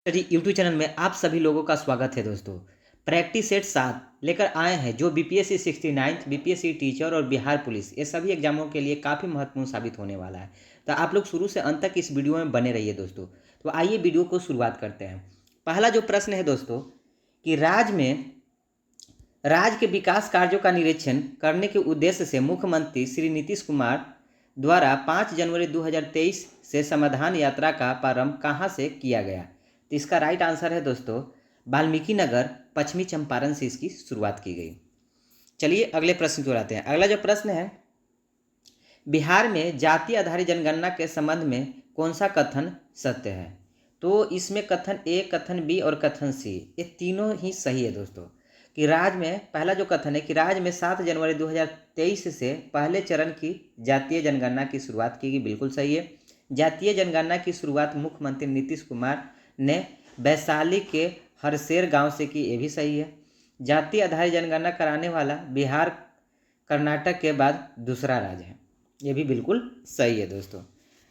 जी YouTube channel में आप सभी लोगों का स्वागत है दोस्तों। प्रैक्टिस सेट 7 लेकर आए हैं जो बीपीएससी 69th बीपीएससी टीचर और बिहार पुलिस ये सभी एग्जामों के लिए काफ़ी महत्वपूर्ण साबित होने वाला है। तो आप लोग शुरू से अंत तक इस वीडियो में बने रहिए दोस्तों। तो आइए वीडियो को शुरुआत करते हैं। पहला जो प्रश्न है दोस्तों कि राज्य के विकास कार्यों का निरीक्षण करने के उद्देश्य से मुख्यमंत्री श्री नीतीश कुमार द्वारा 5 जनवरी 2023 से समाधान यात्रा का प्रारंभ कहाँ से किया गया। तो इसका राइट आंसर है दोस्तों वाल्मीकि नगर पश्चिमी चंपारण से इसकी शुरुआत की गई। चलिए अगले प्रश्न की ओर आते हैं। अगला जो प्रश्न है, बिहार में जाति आधारित जनगणना के संबंध में कौन सा कथन सत्य है। तो इसमें कथन ए, कथन बी और कथन सी ये तीनों ही सही है दोस्तों। कि राज्य में पहला जो कथन है कि राज्य में 7 जनवरी 2023 से पहले चरण की जातीय जनगणना की शुरुआत की गई, बिल्कुल सही है। जातीय जनगणना की शुरुआत मुख्यमंत्री नीतीश कुमार ने वैशाली के हरसेर गांव से की, ये भी सही है। जाति आधारित जनगणना कराने वाला बिहार कर्नाटक के बाद दूसरा राज्य है, ये भी बिल्कुल सही है दोस्तों।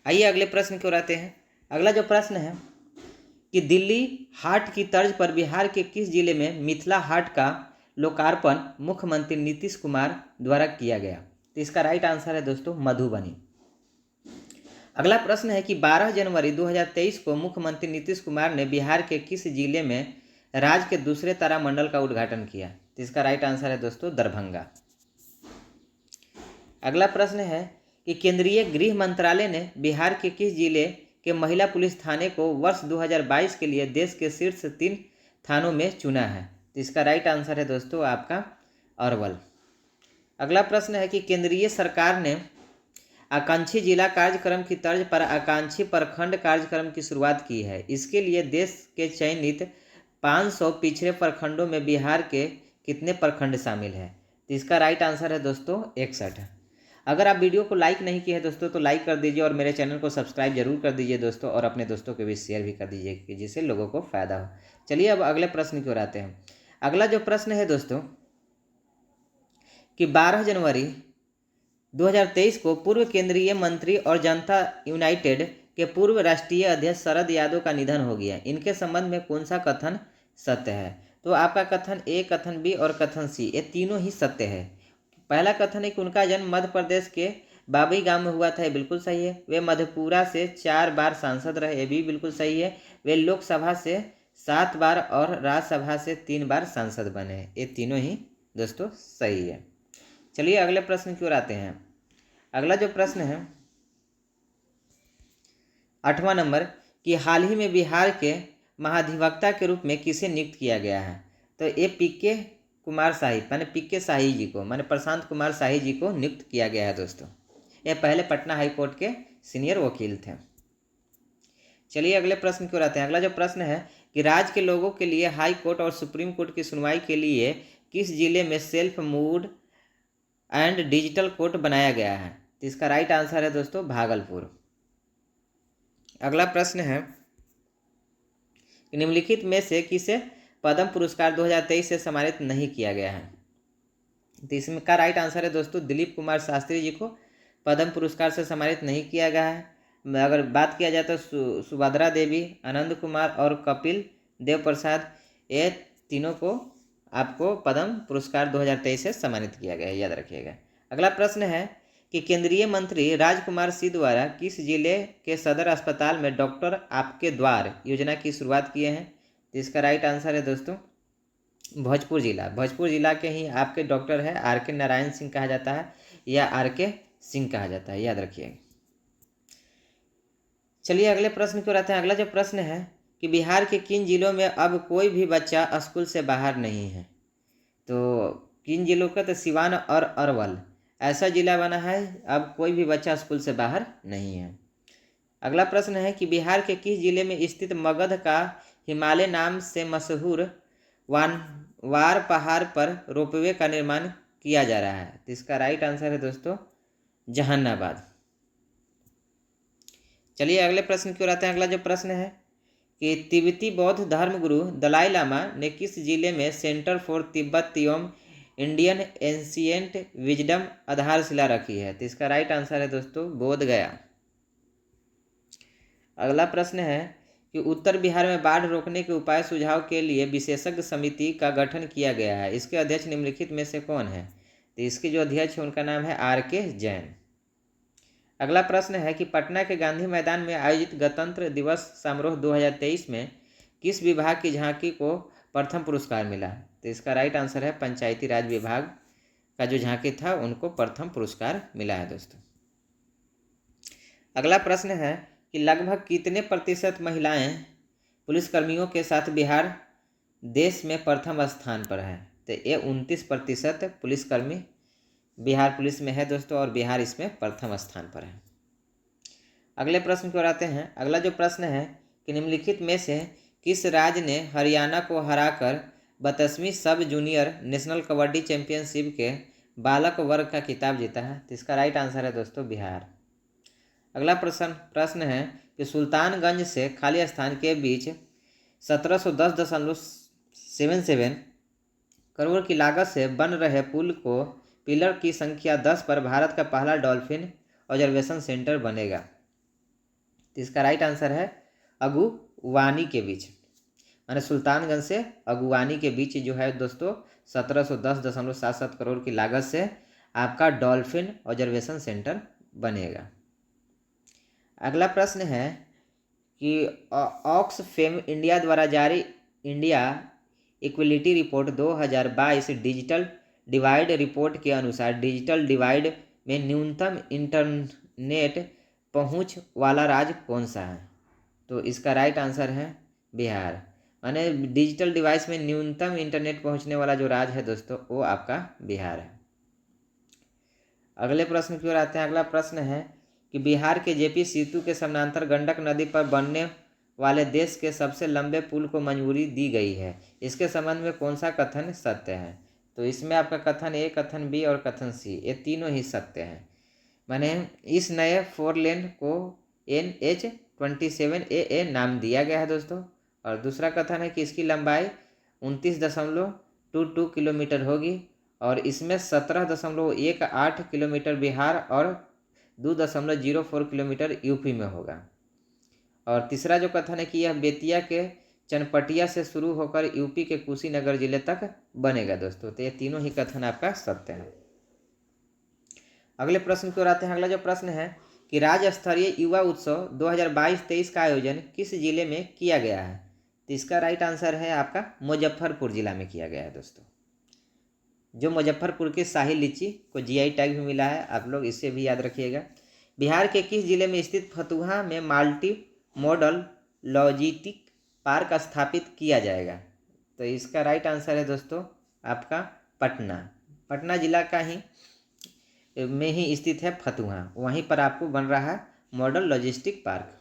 आइए अगले प्रश्न की ओर आते हैं। अगला जो प्रश्न है कि दिल्ली हाट की तर्ज पर बिहार के किस जिले में मिथिला हाट का लोकार्पण मुख्यमंत्री नीतीश कुमार द्वारा किया गया। तो इसका राइट आंसर है दोस्तों मधुबनी। अगला प्रश्न है कि 12 जनवरी 2023 को मुख्यमंत्री नीतीश कुमार ने बिहार के किस जिले में राज्य के दूसरे तारामंडल का उद्घाटन किया। तो इसका राइट आंसर है दोस्तों दरभंगा। अगला प्रश्न है कि केंद्रीय गृह मंत्रालय ने बिहार के किस जिले के महिला पुलिस थाने को वर्ष 2022 के लिए देश के शीर्ष 3 थानों में चुना है। तो इसका राइट आंसर है दोस्तों आपका अरवल। अगला प्रश्न है कि केंद्रीय सरकार ने आकांक्षी जिला कार्यक्रम की तर्ज पर आकांक्षी प्रखंड कार्यक्रम की शुरुआत की है। इसके लिए देश के चयनित 500 पिछड़े प्रखंडों में बिहार के कितने प्रखंड शामिल है। तो इसका राइट आंसर है दोस्तों 61। अगर आप वीडियो को लाइक नहीं किए हैं दोस्तों तो लाइक कर दीजिए और मेरे चैनल को सब्सक्राइब जरूर कर दीजिए दोस्तों, और अपने दोस्तों के बीच शेयर भी कर दीजिए कि जिससे लोगों को फायदा हो। चलिए अब अगले प्रश्न की ओर आते हैं। अगला जो प्रश्न है दोस्तों कि 12 जनवरी 2023 को पूर्व केंद्रीय मंत्री और जनता यूनाइटेड के पूर्व राष्ट्रीय अध्यक्ष शरद यादव का निधन हो गया। इनके संबंध में कौन सा कथन सत्य है। तो आपका कथन ए, कथन बी और कथन सी ये तीनों ही सत्य है। पहला कथन है कि उनका जन्म मध्य प्रदेश के बाबई गांव में हुआ था, ये बिल्कुल सही है। वे मधेपुरा से 4 बार सांसद रहे, ये भी बिल्कुल सही है। वे लोकसभा से 7 बार और राज्यसभा से 3 बार सांसद बने, ये तीनों ही दोस्तों सही है। चलिए अगले प्रश्न की ओर आते हैं। अगला जो प्रश्न है 8वां नंबर कि हाल ही में बिहार के महाधिवक्ता के रूप में किसे नियुक्त किया गया है। तो ये पीके कुमार शाही माने पीके शाही जी को माने प्रशांत कुमार शाही जी को नियुक्त किया गया है दोस्तों। ये पहले पटना हाई कोर्ट के सीनियर वकील थे। चलिए अगले प्रश्न की ओर आते हैं। अगला जो प्रश्न है कि राज्य के लोगों के लिए हाई कोर्ट और सुप्रीम कोर्ट की सुनवाई के लिए किस जिले में self mood and digital court बनाया गया है। तो इसका राइट आंसर है दोस्तों भागलपुर। अगला प्रश्न है निम्नलिखित में से किसे पद्म पुरस्कार 2023 से सम्मानित नहीं किया गया है। तो इसमें का राइट आंसर है दोस्तों दिलीप कुमार शास्त्री जी को पद्म पुरस्कार से सम्मानित नहीं किया गया है। अगर बात किया जाए तो सुभद्रा देवी, आनंद कुमार और कपिल देव प्रसाद ये तीनों को आपको पद्म पुरस्कार 2023 से सम्मानित किया गया है, याद रखिएगा। अगला प्रश्न है कि केंद्रीय मंत्री राजकुमार सिंह द्वारा किस जिले के सदर अस्पताल में डॉक्टर आपके द्वार योजना की शुरुआत किए हैं। तो इसका राइट आंसर है दोस्तों भोजपुर जिला। भोजपुर जिला के ही आपके डॉक्टर है आर.के. नारायण सिंह कहा जाता है या आर.के. सिंह कहा जाता है, याद रखिएगा। चलिए अगले प्रश्न की ओर आते हैं। अगला जो प्रश्न है कि बिहार के किन जिलों में अब कोई भी बच्चा स्कूल से बाहर नहीं है। तो किन जिलों का, तो सिवान और अरवल ऐसा जिला बना है अब कोई भी बच्चा स्कूल से बाहर नहीं है। अगला प्रश्न है कि बिहार के किस जिले में स्थित मगध का हिमालय नाम से मशहूर वार पहाड़ पर रोपवे का निर्माण किया जा रहा है। तो इसका राइट आंसर है दोस्तों जहानाबाद। चलिए अगले प्रश्न की ओर आते हैं। अगला जो प्रश्न है कि तिब्बती बौद्ध धर्मगुरु दलाई लामा ने किस जिले में centre for Tibetan Indian ancient wisdom आधारशिला रखी है। तो इसका राइट आंसर है दोस्तों बोध गया। अगला प्रश्न है कि उत्तर बिहार में बाढ़ रोकने के उपाय सुझाव के लिए विशेषज्ञ समिति का गठन किया गया है। इसके अध्यक्ष निम्नलिखित में से कौन है? तो इसके जो अध्यक्ष है उनका नाम है RK जैन। अगला प्रश्न है कि पटना के गांधी मैदान में आयोजित गणतंत्र दिवस समारोह 2023 में किस विभाग की झांकी को प्रथम पुरस्कार मिला? तो इसका राइट आंसर है पंचायती राज विभाग का जो झांकी था उनको प्रथम पुरस्कार मिला है दोस्तों। अगला प्रश्न है कि लगभग कितने प्रतिशत महिलाएं पुलिसकर्मियों के साथ बिहार देश में प्रथम स्थान पर है? तो ये 29% पुलिसकर्मी बिहार पुलिस में है दोस्तों और बिहार इसमें प्रथम स्थान पर है। अगले प्रश्न की ओर आते हैं। अगला जो प्रश्न है कि निम्नलिखित में से किस राज्य ने हरियाणा को हराकर 32वीं सब जूनियर नेशनल कबड्डी चैंपियनशिप के बालक वर्ग का खिताब जीता है? तो इसका राइट आंसर है दोस्तों बिहार। अगला प्रश्न है कि सुल्तानगंज से खाली स्थान के बीच 1710.77 करोड़ की लागत से बन रहे पुल को पिलर की संख्या 10 पर भारत का पहला डॉल्फिन ऑब्जर्वेशन सेंटर बनेगा? तो इसका राइट आंसर है अगुवानी के बीच, माने सुल्तानगंज से अगुवानी के बीच जो है दोस्तों 1710.77 करोड़ की लागत से आपका डॉल्फिन ऑब्जर्वेशन सेंटर बनेगा। अगला प्रश्न है कि ऑक्सफेम इंडिया द्वारा जारी India equality report 2022 digital divide report के अनुसार डिजिटल डिवाइड में न्यूनतम इंटरनेट पहुंच वाला राज्य कौन सा है? तो इसका राइट आंसर है बिहार। माने डिजिटल डिवाइस में न्यूनतम इंटरनेट पहुंचने वाला जो राज्य है दोस्तों वो आपका बिहार है। अगले प्रश्न की ओर आते हैं। अगला प्रश्न है कि बिहार के जेपी सेतु के समानांतर गंडक नदी पर बनने वाले देश के सबसे लंबे पुल को मंजूरी दी गई है। इसके संबंध में कौन सा कथन सत्य है? तो इसमें आपका कथन ए, कथन बी और कथन सी ये तीनों ही सत्य हैं। माने इस नए 4 लेन को NH27AA नाम दिया गया है दोस्तों। और दूसरा कथन है कि इसकी लंबाई 29.22 किलोमीटर होगी और इसमें 17.18 किलोमीटर बिहार और 2.04 किलोमीटर यूपी में होगा। और तीसरा जो कथन है कि यह बेतिया के चनपटिया से शुरू होकर यूपी के कुशीनगर जिले तक बनेगा दोस्तों। तो ये तीनों ही कथन आपका सत्य है। अगले प्रश्न की ओर आते हैं। अगला जो प्रश्न है कि राज्य स्तरीय युवा उत्सव 2022-23 का आयोजन किस जिले में किया गया है? तो इसका राइट आंसर है आपका मुजफ्फरपुर जिला में किया गया है दोस्तों। जो मुजफ्फरपुर के शाही लीची को GI टैग भी मिला है, आप लोग इससे भी याद रखिएगा। बिहार के किस जिले में स्थित फतुहा में मल्टी मॉडल लॉजिस्टिक पार्क स्थापित किया जाएगा? तो इसका राइट आंसर है दोस्तों आपका पटना जिला का ही में ही स्थित है फतुहा, वहीं पर आपको बन रहा है मॉडल लॉजिस्टिक पार्क।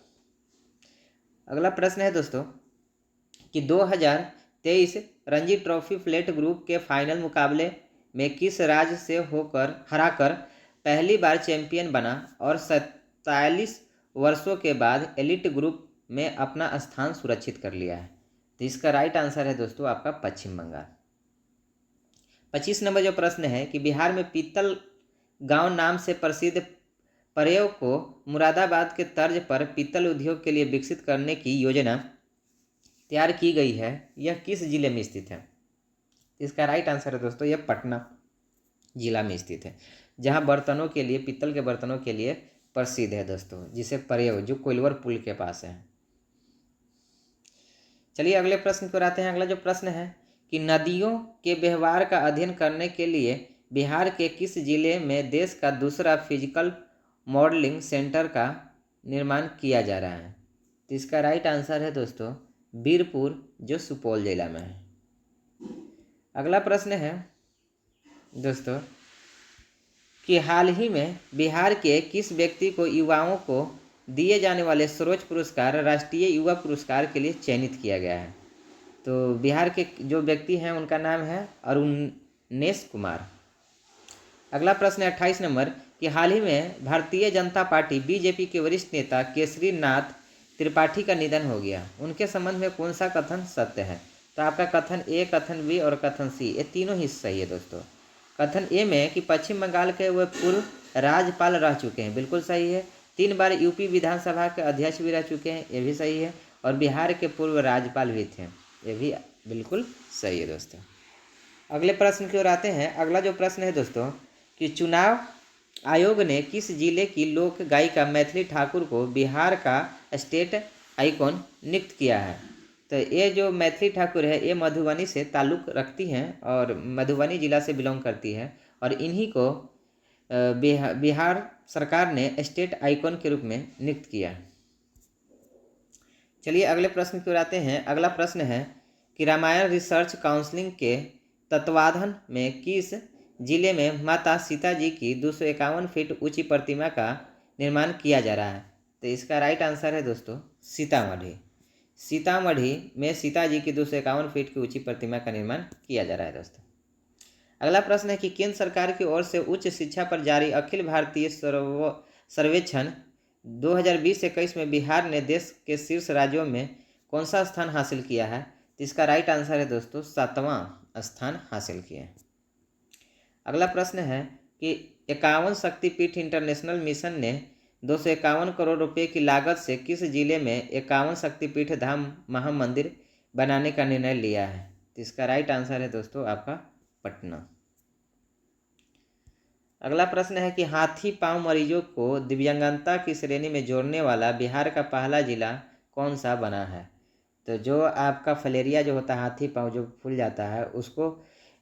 अगला प्रश्न है दोस्तों कि 2023 रणजी ट्रॉफी फ्लैट ग्रुप के फाइनल मुकाबले में किस राज्य से हराकर पहली बार चैंपियन बना और 47 वर्षों के बाद एलिट ग्रुप में अपना स्थान सुरक्षित कर लिया है? तो इसका राइट आंसर है दोस्तों आपका पश्चिम बंगाल। 25 नंबर जो प्रश्न है कि बिहार में पीतल गांव नाम से प्रसिद्ध प्रयोग को मुरादाबाद के तर्ज पर पीतल उद्योग के लिए विकसित करने की योजना तैयार की गई है, यह किस जिले में स्थित है? इसका राइट आंसर है दोस्तों यह पटना जिला में स्थित है, जहां बर्तनों के लिए पीतल के बर्तनों के लिए प्रसिद्ध है दोस्तों, जिसे प्रयोग जो कोइलवर पुल के पास है। चलिए अगले प्रश्न पर आते हैं। अगला जो प्रश्न है कि नदियों के व्यवहार का अध्ययन करने के लिए बिहार के किस जिले में देश का दूसरा फिजिकल मॉडलिंग सेंटर का निर्माण किया जा रहा है? तो इसका राइट आंसर है दोस्तों बीरपुर, जो सुपौल जिला में है। अगला प्रश्न है दोस्तों कि हाल ही में बिहार के किस व्यक्ति को युवाओं को दिए जाने वाले सर्वोच्च पुरस्कार राष्ट्रीय युवा पुरस्कार के लिए चयनित किया गया है? तो बिहार के जो व्यक्ति हैं उनका नाम है अरुणेश कुमार। अगला प्रश्न है 28 नंबर कि हाल ही में भारतीय जनता पार्टी BJP के वरिष्ठ नेता केसरी नाथ त्रिपाठी का निधन हो गया, उनके संबंध में कौन सा कथन सत्य है? तो आपका कथन ए, कथन बी और कथन सी ये तीनों ही सही है दोस्तों। कथन ए में कि पश्चिम बंगाल के वह पूर्व राज्यपाल रह चुके हैं, बिल्कुल सही है। 3 बार यूपी विधानसभा के अध्यक्ष भी रह चुके हैं, ये भी सही है। और बिहार के पूर्व राज्यपाल भी थे। ये भी बिल्कुल सही है दोस्तों। अगले प्रश्न की ओर आते हैं। अगला जो प्रश्न है दोस्तों कि चुनाव आयोग ने किस जिले की लोक गायिका मैथिली ठाकुर को बिहार का स्टेट आइकॉन नियुक्त किया है? तो ये जो मैथिली ठाकुर है ये मधुबनी से ताल्लुक़ रखती हैं और मधुबनी जिला से बिलोंग करती है और इन्हीं को बिहार सरकार ने स्टेट आइकॉन के रूप में नियुक्त किया। चलिए अगले प्रश्न की ओर आते हैं। अगला प्रश्न है कि रामायण रिसर्च काउंसिल के तत्वाधान में किस जिले में माता सीता जी की 251 फीट ऊंची प्रतिमा का निर्माण किया जा रहा है? तो इसका राइट आंसर है दोस्तों सीतामढ़ी। सीतामढ़ी में सीता जी की 251 फीट की ऊंची प्रतिमा का निर्माण किया जा रहा है दोस्तों। अगला प्रश्न है कि केंद्र सरकार की ओर से उच्च शिक्षा पर जारी अखिल भारतीय सर्वेक्षण 2020-21 में बिहार ने देश के शीर्ष राज्यों में कौन सा स्थान हासिल किया है? तो इसका राइट आंसर है दोस्तों 7वां स्थान हासिल किया है। अगला प्रश्न है कि 51 शक्तिपीठ इंटरनेशनल मिशन ने 251 करोड़ रुपए की लागत से किस जिले में 51 शक्तिपीठ धाम महामंदिर बनाने का निर्णय लिया है? तो इसका राइट आंसर है दोस्तों आपका पटना। अगला प्रश्न है कि हाथी पांव मरीजों को दिव्यांगता की श्रेणी में जोड़ने वाला बिहार का पहला जिला कौन सा बना है? तो जो आपका फलेरिया जो होता है हाथी पांव जो फूल जाता है उसको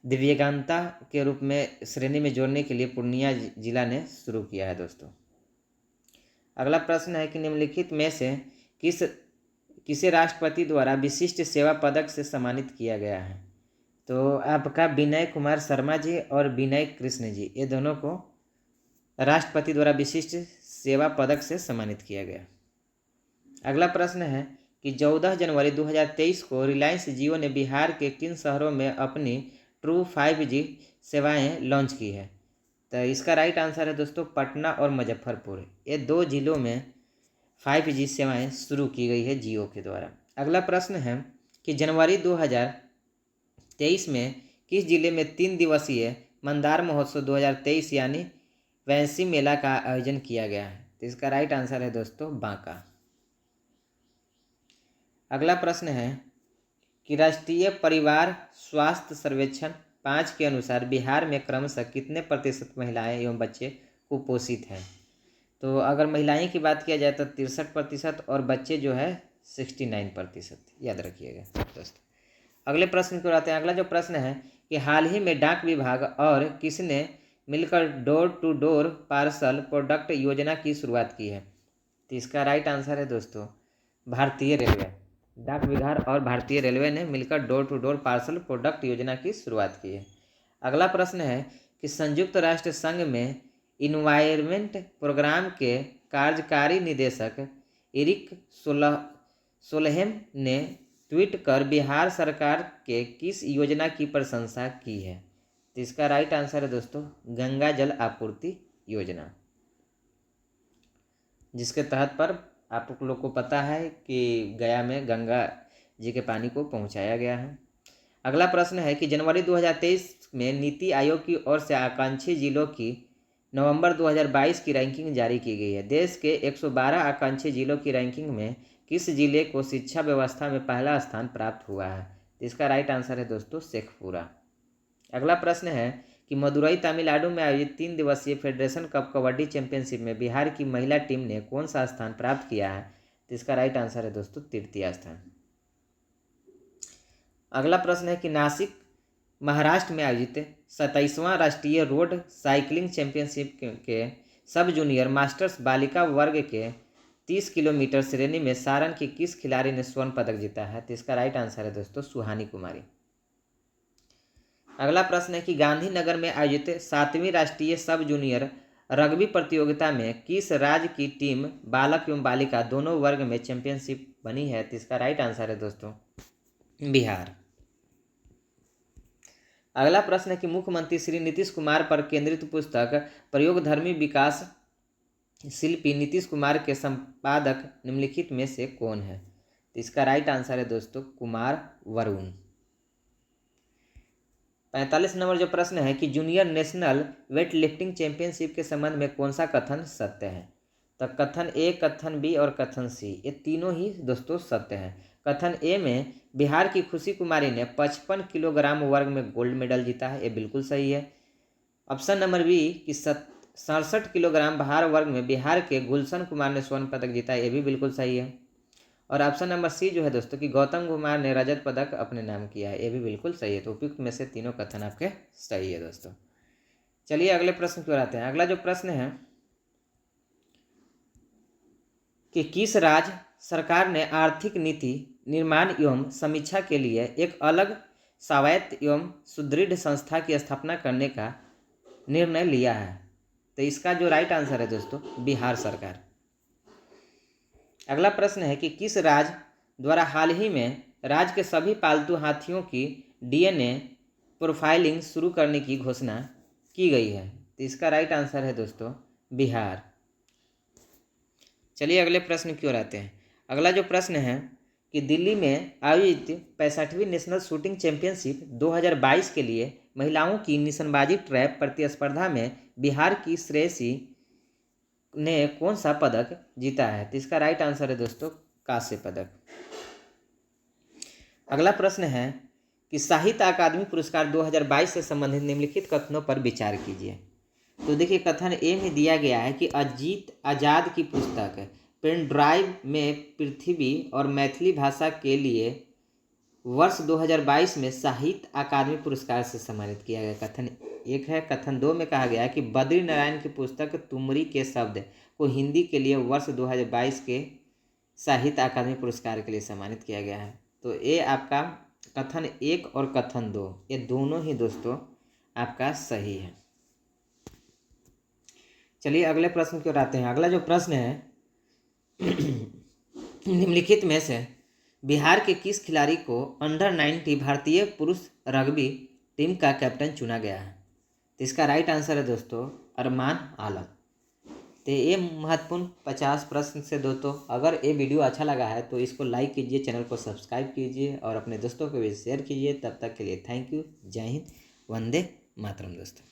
दिव्यांगता के रूप में श्रेणी में जोड़ने के लिए पूर्णिया जिला ने शुरू किया है दोस्तों। अगला प्रश्न है कि निम्नलिखित में से किसे राष्ट्रपति द्वारा विशिष्ट सेवा पदक से सम्मानित किया गया है? तो आपका विनय कुमार शर्मा जी और विनय कृष्ण जी ये दोनों को राष्ट्रपति द्वारा विशिष्ट सेवा पदक से सम्मानित किया गया। अगला प्रश्न है कि 14 जनवरी 2023 को रिलायंस जियो ने बिहार के किन शहरों में अपनी ट्रू 5G सेवाएं लॉन्च की है? तो इसका राइट आंसर है दोस्तों पटना और मुजफ्फरपुर। ये 2 जिलों में 5G सेवाएं शुरू की गई है जियो के द्वारा। अगला प्रश्न है कि जनवरी 2023 में किस जिले में 3 दिवसीय मंदार महोत्सव 2023 यानी वैंसी मेला का आयोजन किया गया है? तो इसका राइट आंसर है दोस्तों बांका। अगला प्रश्न है कि राष्ट्रीय परिवार स्वास्थ्य सर्वेक्षण 5 के अनुसार बिहार में क्रमशः कितने प्रतिशत महिलाएं एवं बच्चे कुपोषित हैं? तो अगर महिलाएं की बात किया जाए तो 63% और बच्चे जो है 69%, याद रखिएगा दोस्तों। अगले प्रश्न की ओर आते हैं। अगला जो प्रश्न है कि हाल ही में डाक विभाग और किसने मिलकर door to door parcel product योजना की शुरुआत की है? तो इसका राइट आंसर है दोस्तों भारतीय रेलवे। डाक विभाग और भारतीय रेलवे ने मिलकर door to door parcel product योजना की शुरुआत की है। अगला प्रश्न है कि संयुक्त राष्ट्र संघ में इन्वायरमेंट प्रोग्राम के कार्यकारी निदेशक एरिक सोलहेम ने ट्वीट कर बिहार सरकार के किस योजना की प्रशंसा की है? तो इसका राइट आंसर है दोस्तों गंगा जल आपूर्ति योजना, जिसके तहत पर आप लोग को पता है कि गया में गंगा जी के पानी को पहुंचाया गया है। अगला प्रश्न है कि जनवरी 2023 में नीति आयोग की ओर से आकांक्षी जिलों की नवंबर 2022 की रैंकिंग जारी की गई है। देश के 112 आकांक्षी जिलों की रैंकिंग में किस जिले को शिक्षा व्यवस्था में पहला स्थान प्राप्त हुआ है? इसका राइट आंसर है दोस्तों शेखपुरा। अगला प्रश्न है कि मदुरई तमिलनाडु में आयोजित 3 दिवसीय फेडरेशन कप कबड्डी चैंपियनशिप में बिहार की महिला टीम ने कौन सा स्थान प्राप्त किया है? तो इसका राइट आंसर है दोस्तों तृतीय स्थान। अगला प्रश्न है कि नासिक महाराष्ट्र में आयोजित 27वां राष्ट्रीय रोड साइकिलिंग चैंपियनशिप के सब जूनियर मास्टर्स बालिका वर्ग के 30 किलोमीटर श्रेणी में सारण की किस खिलाड़ी ने स्वर्ण पदक जीता है? तो इसका राइट आंसर है दोस्तों सुहानी कुमारी। अगला प्रश्न है कि गांधीनगर में आयोजित 7वीं राष्ट्रीय सब जूनियर रग्बी प्रतियोगिता में किस राज्य की टीम बालक एवं बालिका दोनों वर्ग में चैंपियनशिप बनी है? तो इसका राइट आंसर है दोस्तों बिहार। अगला प्रश्न है कि मुख्यमंत्री श्री नीतीश कुमार पर केंद्रित पुस्तक प्रयोगधर्मी विकास शिल्पी नीतीश कुमार के संपादक निम्नलिखित में से कौन है? तो इसका राइट आंसर है दोस्तों कुमार वरुण। 45 नंबर जो प्रश्न है कि junior national weight lifting championship के संबंध में कौन सा कथन सत्य है? तो कथन ए, कथन बी और कथन सी ये तीनों ही दोस्तों सत्य हैं। कथन ए में बिहार की खुशी कुमारी ने 55 किलोग्राम वर्ग में गोल्ड मेडल जीता है, ये बिल्कुल सही है। ऑप्शन नंबर बी कि 67 किलोग्राम भार वर्ग में बिहार के गुलशन कुमार ने स्वर्ण पदक जीता है, ये भी बिल्कुल सही है। और ऑप्शन नंबर सी जो है दोस्तों कि गौतम कुमार ने रजत पदक अपने नाम किया है, ये भी बिल्कुल सही है। तो उपयुक्त में से तीनों कथन आपके सही है दोस्तों। चलिए अगले प्रश्न की ओर आते हैं। अगला जो प्रश्न है कि किस राज्य सरकार ने आर्थिक नीति निर्माण एवं समीक्षा के लिए एक अलग स्वायत्त एवं सुदृढ़ संस्था की स्थापना करने का निर्णय लिया है? तो इसका जो राइट आंसर है दोस्तों बिहार सरकार। अगला प्रश्न है कि किस राज्य द्वारा हाल ही में राज्य के सभी पालतू हाथियों की डीएनए प्रोफाइलिंग शुरू करने की घोषणा की गई है? तो इसका राइट आंसर है दोस्तों बिहार। चलिए अगले प्रश्न की ओर आते हैं। अगला जो प्रश्न है कि दिल्ली में आयोजित 65वीं नेशनल शूटिंग चैंपियनशिप 2022 के लिए महिलाओं की निशानेबाजी ट्रैप प्रतिस्पर्धा में बिहार की श्रेयसी ने कौन सा पदक जीता है? तो इसका राइट आंसर है दोस्तों कांस्य पदक। अगला प्रश्न है कि साहित्य अकादमी पुरस्कार 2022 से संबंधित निम्नलिखित कथनों पर विचार कीजिए। तो देखिए कथन ए में दिया गया है कि अजीत आजाद की पुस्तक पेन ड्राइव में पृथ्वी और मैथिली भाषा के लिए वर्ष 2022 में साहित्य अकादमी पुरस्कार से सम्मानित किया गया, कथन एक है। कथन दो में कहा गया है कि बद्री नारायण की पुस्तक तुमरी के शब्द को हिंदी के लिए वर्ष 2022 के साहित्य अकादमी पुरस्कार के लिए सम्मानित किया गया है। तो ये आपका कथन एक और कथन दो ये दोनों ही दोस्तों आपका सही है। चलिए अगले प्रश्न की ओर आते हैं। अगला जो प्रश्न है निम्नलिखित में से बिहार के किस खिलाड़ी को अंडर 90 भारतीय पुरुष रग्बी टीम का कैप्टन चुना गया है? तो इसका राइट आंसर है दोस्तों अरमान आलम। तो ये महत्वपूर्ण 50 प्रश्न से दोस्तों अगर ये वीडियो अच्छा लगा है तो इसको लाइक कीजिए, चैनल को सब्सक्राइब कीजिए और अपने दोस्तों को भी शेयर कीजिए। तब तक के लिए थैंक यू। जय हिंद, वंदे मातरम दोस्तों।